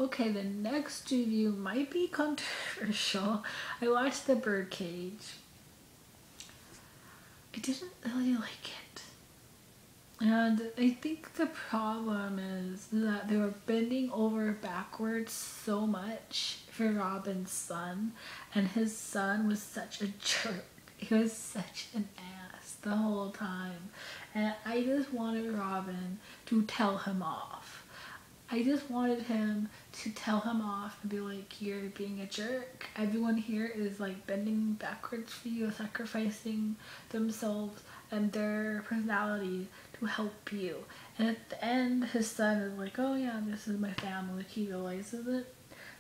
Okay, the next review might be controversial. I watched the Birdcage. I didn't really like it. And I think the problem is that they were bending over backwards so much for Robin's son, and his son was such a jerk. He was such an ass the whole time. And I just wanted Robin to tell him off. I just wanted him to tell him off and be like, you're being a jerk. Everyone here is like bending backwards for you, sacrificing themselves and their personality to help you. And at the end, his son is like, oh yeah, this is my family. He realizes it.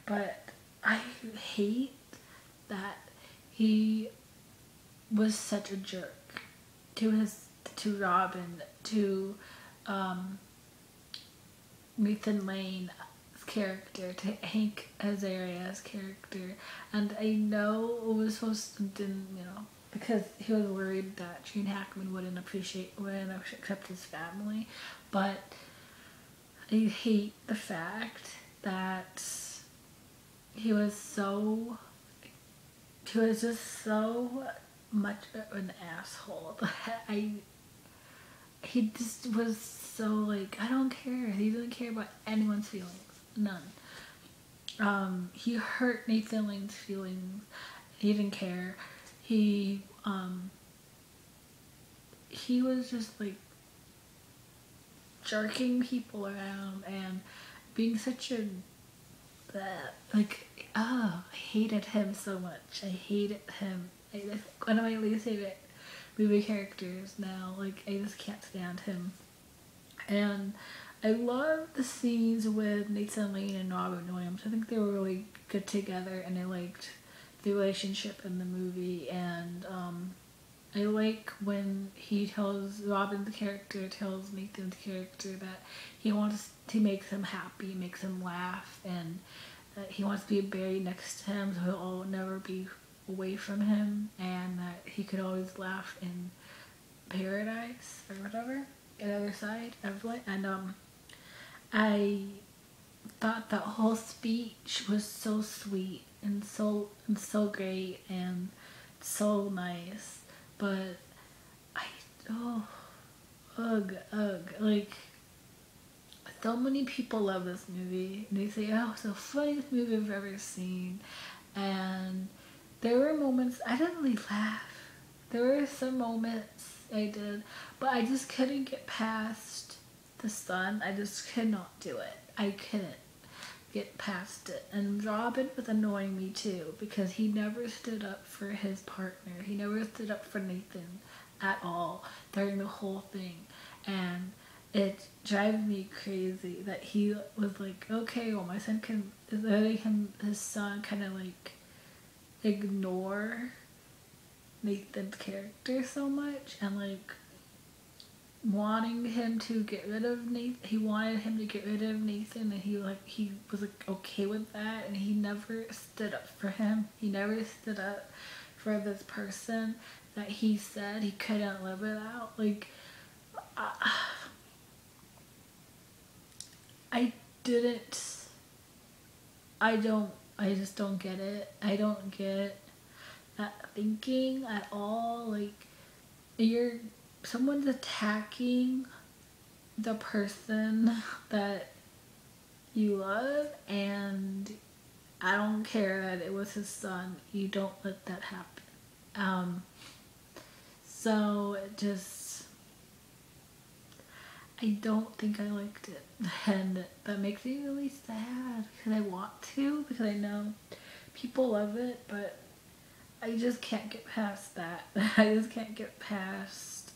But I hate that he was such a jerk to Robin, to Nathan Lane's character, to Hank Azaria's character. And I know it was supposed to, because he was worried that Gene Hackman wouldn't accept his family. But I hate the fact that he was just so much an asshole. He just was so like, I don't care. He didn't care about anyone's feelings. None. He hurt Nathan Lane's feelings. He didn't care. He was just like jerking people around and being such a I hated him so much. I hated him. One of my least favorite movie characters now. Like, I just can't stand him. And I love the scenes with Nathan Lane and Robin Williams. I think they were really good together, and I liked the relationship in the movie. And I like when Robin's character tells Nathan's character that he wants to make them happy, makes them laugh, and that he wants to be buried next to him so he'll never be away from him, and that he could always laugh in paradise or whatever, the other side of life. And I thought that whole speech was so sweet and so great and so nice. But like, so many people love this movie. And they say, oh, it's the funniest movie I've ever seen. And there were moments, I didn't really laugh. There were some moments I did, but I just couldn't get past the son. I just could not do it. I couldn't get past it. And Robin was annoying me too, because he never stood up for his partner. He never stood up for Nathan at all during the whole thing. And it drives me crazy that he was like, okay, well, my son can, letting his son kind of like ignore Nathan's character so much, and like wanting him to get rid of Nathan. He wanted him to get rid of Nathan, and he was like okay with that, and he never stood up for him. He never stood up for this person that he said he couldn't live without. Like, I just don't get it. I don't get that thinking at all. Like, someone's attacking the person that you love, and I don't care that it was his son. You don't let that happen. So it just, I don't think I liked it, and that makes me really sad because I want to, because I know people love it, but I just can't get past that. I just can't get past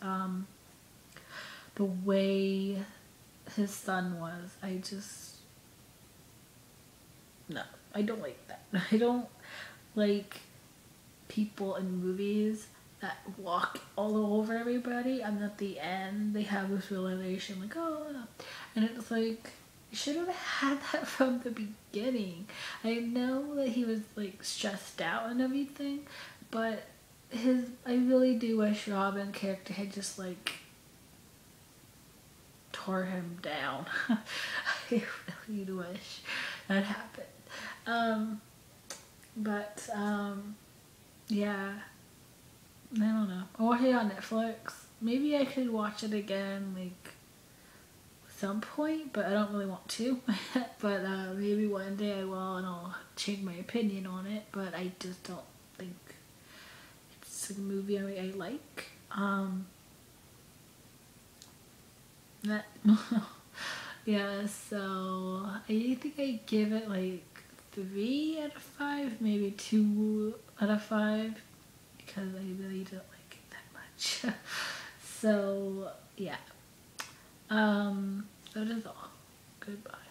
the way his son was. No, I don't like that. I don't like people in movies that walk all over everybody, and at the end they have this realization like, oh, and it's like, you should have had that from the beginning. I know that he was like stressed out and everything, but I really do wish Robin's character had just like tore him down. I really wish, that happened. But yeah, I don't know. I watched it on Netflix. Maybe I could watch it again, like some point, but I don't really want to. But maybe one day I will, and I'll change my opinion on it. But I just don't think it's a movie I like. That yeah. So I think I give it like 3 out of 5, maybe 2 out of 5, because I really don't like it that much. So yeah. That is all. Goodbye.